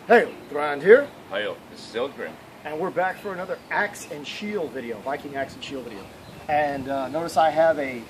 Hey, Thrand here. Hi, this is Eldgrim. And we're back for another axe and shield video, Viking axe and shield video. And notice I have a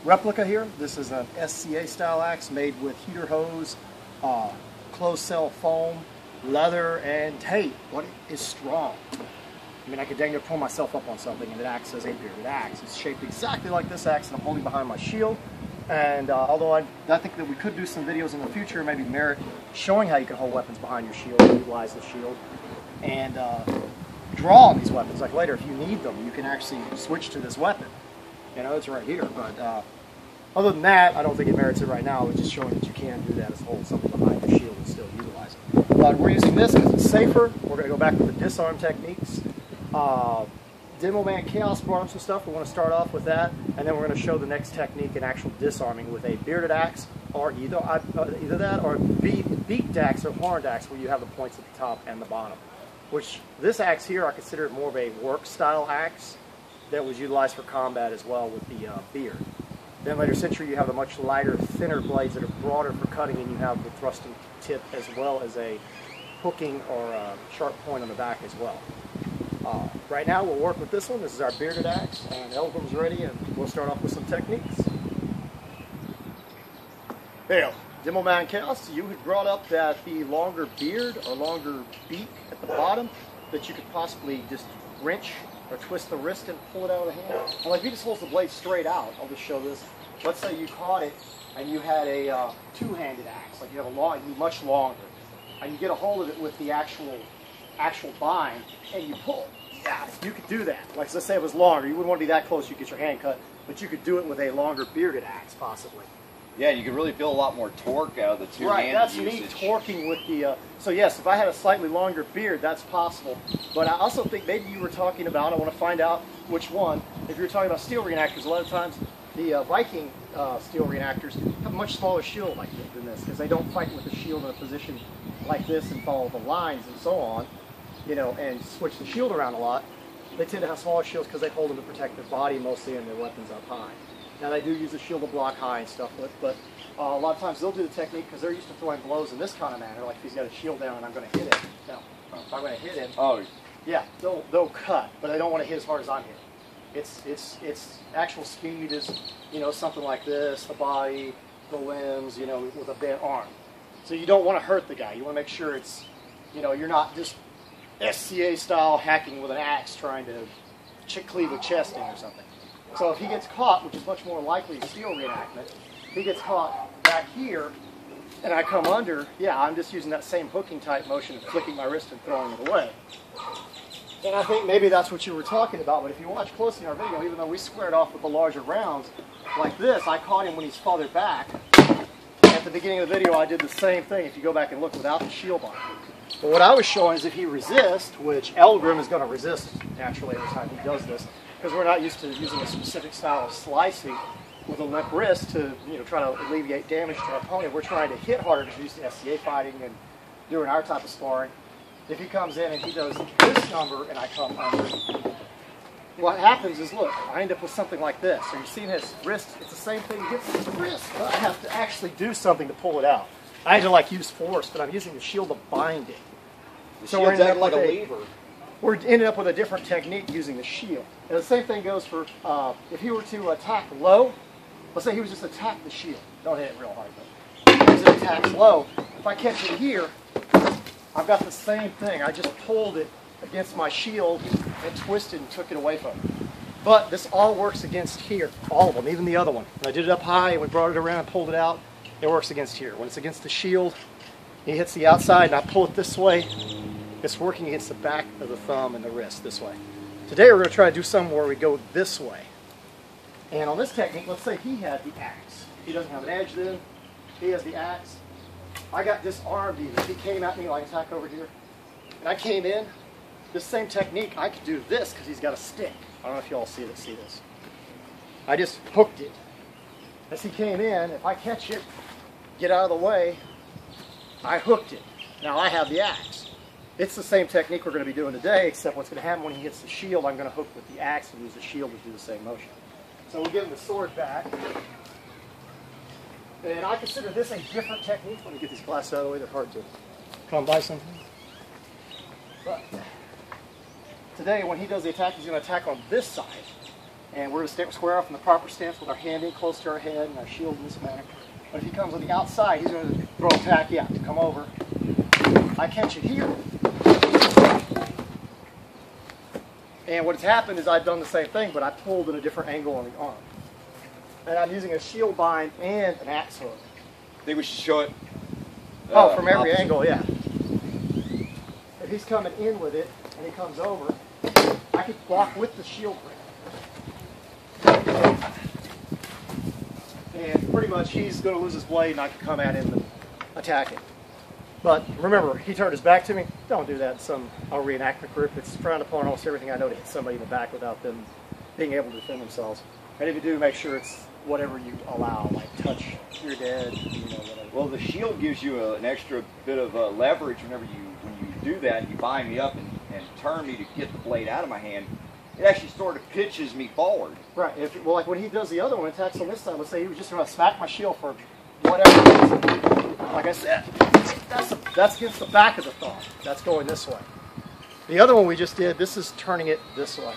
replica here. This is an SCA style axe made with heater hose, closed cell foam, leather, and tape. What is strong? I mean, I could dang near pull myself up on something and it acts as a bearded axe. It's shaped exactly like this axe that I'm holding behind my shield. And although I think that we could do some videos in the future, maybe merit showing how you can hold weapons behind your shield, utilize the shield, and draw on these weapons. Like later, if you need them, you can actually switch to this weapon. You know, it's right here. But other than that, I don't think it merits it right now. It's just showing that you can do that, is hold something behind your shield and still utilize it. But we're using this because it's safer. We're going to go back to the disarm techniques. Demomanchaos brought up some stuff. We want to start off with that, and then we're going to show the next technique in actual disarming with a bearded axe, or either that, or beaked axe or horned axe, where you have the points at the top and the bottom. Which this axe here, I consider it more of a work style axe that was utilized for combat as well with the beard. Then later century, you have the much lighter, thinner blades that are broader for cutting, and you have the thrusting tip as well as a hooking or a sharp point on the back as well. Right now we'll work with this one. This is our bearded axe, and Eldgrim's ready, and we'll start off with some techniques. Hey, Demomanchaos, you had brought up that the longer beard or longer beak at the bottom, that you could possibly just wrench or twist the wrist and pull it out of the hand. And like, if you just hold the blade straight out, I'll just show this. Let's say you caught it and you had a two-handed axe, like you have much longer, and you get a hold of it with the actual bind, and you pull. Yeah, you could do that. Like, let's say it was longer. You wouldn't want to be that close, you get your hand cut, but you could do it with a longer bearded axe, possibly. Yeah, you could really feel a lot more torque out of the two-handed Right, that's usage. me torquing with the, so yes, if I had a slightly longer beard, that's possible. But I also think maybe you were talking about, I want to find out which one, if you're talking about steel reenactors, a lot of times the Viking steel reenactors have a much smaller shield like than this, because they don't fight with the shield in a position like this and follow the lines and so on, you know, and switch the shield around a lot. They tend to have smaller shields because they hold them to protect their body mostly and their weapons up high. Now they do use the shield to block high and stuff with, but a lot of times they'll do the technique because they're used to throwing blows in this kind of manner, like if he's got a shield down and I'm going to hit him. Now, if I'm going to hit him, yeah, they'll cut, but they don't want to hit as hard as I'm hitting. Its actual speed is, you know, something like this, the body, the limbs, you know, with a bent arm. So you don't want to hurt the guy. You want to make sure it's, you know, you're not just SCA style hacking with an axe trying to cleave a chest in or something. So if he gets caught, which is much more likely in steel reenactment, if he gets caught back here and I come under, yeah, I'm just using that same hooking type motion of flicking my wrist and throwing it away. And I think maybe that's what you were talking about, but if you watch closely in our video, even though we squared off with the larger rounds like this, I caught him when he's farther back. At the beginning of the video, I did the same thing if you go back and look without the shield on. But what I was showing is if he resists, which Eldgrim is going to resist naturally every time he does this, because we're not used to using a specific style of slicing with a limp wrist to, you know, try to alleviate damage to our opponent. We're trying to hit harder because we're used to SCA fighting and doing our type of sparring. If he comes in and he does this number and I come under, what happens is, look, I end up with something like this. So you've seen his wrist, it's the same thing, he gets his wrist, but I have to actually do something to pull it out. I had to like use force, but I'm using the shield to bind it. So we're ending up like a lever. We're ending up with a different technique using the shield. And the same thing goes for, if he were to attack low, let's say he was just attack the shield. Don't hit it real hard, but if he attacks low, if I catch it here, I've got the same thing. I just pulled it against my shield and twisted and took it away from it. But this all works against here, all of them, even the other one. When I did it up high and we brought it around and pulled it out, it works against here. When it's against the shield, it hits the outside and I pull it this way, it's working against the back of the thumb and the wrist this way. Today we're going to try to do something where we go this way. And on this technique, let's say he had the axe. He doesn't have an edge then. He has the axe. I got disarmed even. If he came at me like attack over here, and I came in, this same technique, I could do this because he's got a stick. I don't know if you all see this. I just hooked it. As he came in, if I catch it, get out of the way, I hooked it. Now I have the axe. It's the same technique we're going to be doing today, except what's going to happen when he hits the shield, I'm going to hook with the axe and use the shield to do the same motion. So we'll give him the sword back. And I consider this a different technique. Let me get these glasses out of the way, they're hard to come by something. But today, when he does the attack, he's going to attack on this side. And we're going to square off in the proper stance with our hand in close to our head and our shield in this manner. But if he comes on the outside, he's going to throw a tack, to come over. I catch it here. And what's happened is I've done the same thing, but I pulled at a different angle on the arm. And I'm using a shield bind and an axe hook. I think we should show it. From every angle, yeah. If he's coming in with it and he comes over, I can block with the shield grip. And pretty much he's going to lose his blade and I can come at him and attack him. But remember, he turned his back to me. Don't do that in some reenactment group. It's frowned upon almost everything I know to hit somebody in the back without them being able to defend themselves. And if you do, make sure it's whatever you allow, like touch your dead, whatever. Well, the shield gives you an extra bit of leverage when you do that and you bind me up and turn me to get the blade out of my hand. It actually sort of pitches me forward. Right. Well, like when he does the other one, attacks on this side, let's say he was just going to smack my shield for whatever reason. Like I said, that's against the back of the thumb. That's going this way. The other one we just did, this is turning it this way.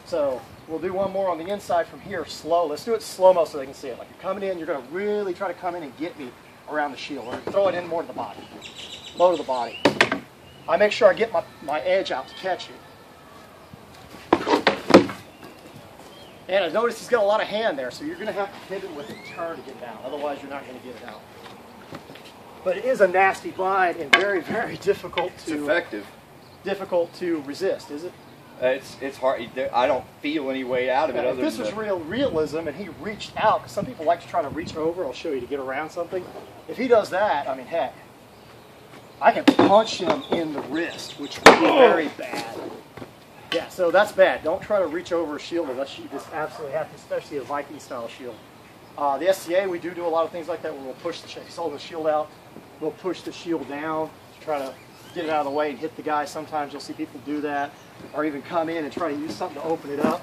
So we'll do one more on the inside from here, slow. Let's do it slow-mo so they can see it. Like you're coming in, you're going to really try to come in and get me around the shield. Or throw it in more to the body. Low to the body. I make sure I get my edge out to catch you. And I noticed he's got a lot of hand there, so you're going to have to pivot with it and turn to get it out. Otherwise, you're not going to get it out. But it is a nasty bind and very, very difficult to... It's effective. Difficult to resist, is it? It's hard. I don't feel any way out of it. If this was realism and he reached out, because some people like to try to reach over, I'll show you, to get around something. If he does that, I mean, heck, I can punch him in the wrist, which would be very bad. Yeah, so that's bad. Don't try to reach over a shield unless you just absolutely have to, especially a Viking style shield. The SCA, we do a lot of things like that where we'll push the shield. He's holding the shield out, we'll push the shield down to try to get it out of the way and hit the guy. Sometimes you'll see people do that, or even come in and try to use something to open it up,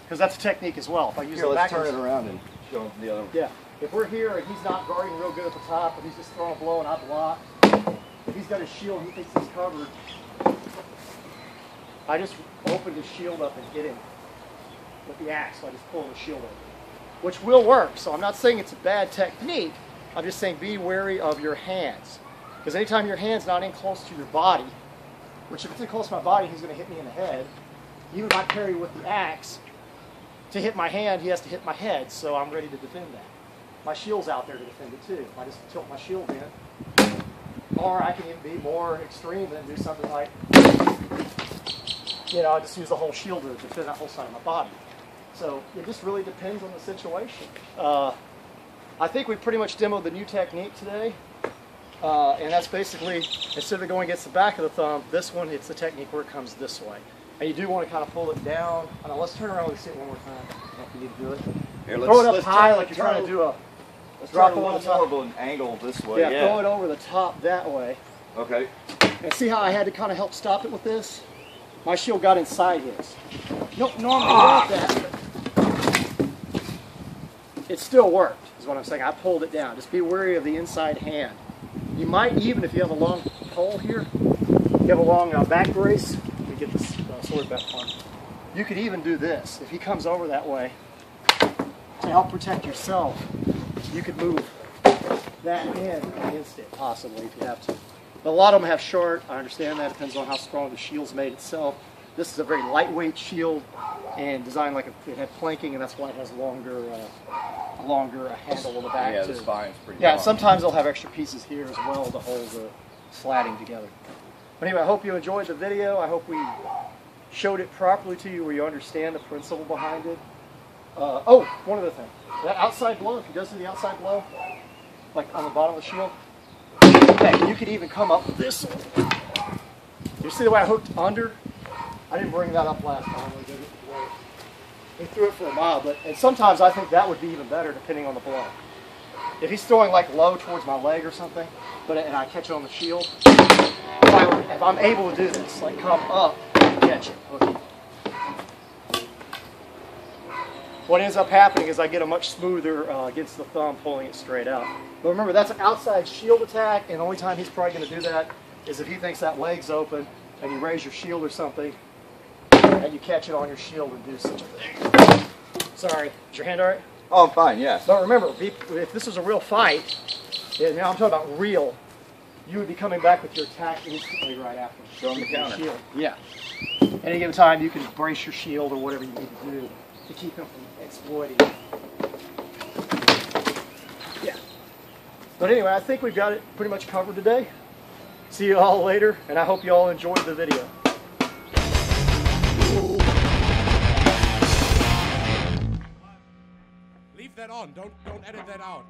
because that's a technique as well. If I use the let's turn it around and show him the other one. Yeah, if we're here and he's not guarding real good at the top, and he's just throwing a blow and I block, if he's got his shield, he thinks he's covered. I just open his shield up and hit him with the axe. So I just pull the shield over, which will work. So I'm not saying it's a bad technique. I'm just saying be wary of your hands. Because anytime your hand's not in close to your body, which if it's in close to my body, he's going to hit me in the head. Even if I parry with the axe, to hit my hand, he has to hit my head. So I'm ready to defend that. My shield's out there to defend it too. I just tilt my shield in. Or I can even be more extreme and do something like, I just use the whole shield to defend that whole side of my body. So it just really depends on the situation. I think we pretty much demoed the new technique today. And that's basically, instead of going against the back of the thumb, this one, it's the technique where it comes this way. And you do want to kind of pull it down. I don't know, let's turn around and see it one more time. I don't know if you need to do it. Here, throw it up high like you're trying to do a... Let's drop a little more of an angle this way. Yeah, throw it over the top that way. Okay. And see how I had to kind of help stop it with this? My shield got inside his. You don't normally want that, but it still worked, is what I'm saying. I pulled it down. Just be wary of the inside hand. You might even, if you have a long pole here, you have a long back brace, let me get this sword back on. You could even do this. If he comes over that way, to help protect yourself, you could move that in against it, possibly, if you have to. But a lot of them have short. I understand that. Depends on how strong the shield's made itself. This is a very lightweight shield and designed like it had planking, and that's why it has longer handle on the back, yeah, too. the spine's pretty Yeah, long. sometimes they'll have extra pieces here as well to hold the slatting together. But anyway, I hope you enjoyed the video. I hope we showed it properly to you where you understand the principle behind it. One other thing. That outside blow, if he does do the outside blow, like on the bottom of the shield, you could even come up this way. You see the way I hooked under? I didn't bring that up last time. He threw it for a mile, and sometimes I think that would be even better depending on the blow. If he's throwing like low towards my leg or something, and I catch it on the shield, if I'm able to do this, like come up and catch it. Look. what ends up happening is I get a much smoother against the thumb, pulling it straight out. But remember, that's an outside shield attack, and the only time he's probably going to do that is if he thinks that leg's open, and you raise your shield or something, and you catch it on your shield and do such a thing. Sorry, is your hand all right? Oh, I'm fine, yes. But remember, if this was a real fight, yeah, now I'm talking about real, you would be coming back with your attack instantly right after. Show him the counter. Shield. Yeah. Any given time, you can brace your shield or whatever you need to do to keep him from exploiting. Yeah. But anyway, I think we've got it pretty much covered today. See you all later, and I hope you all enjoyed the video. Leave that on. Don't edit that out.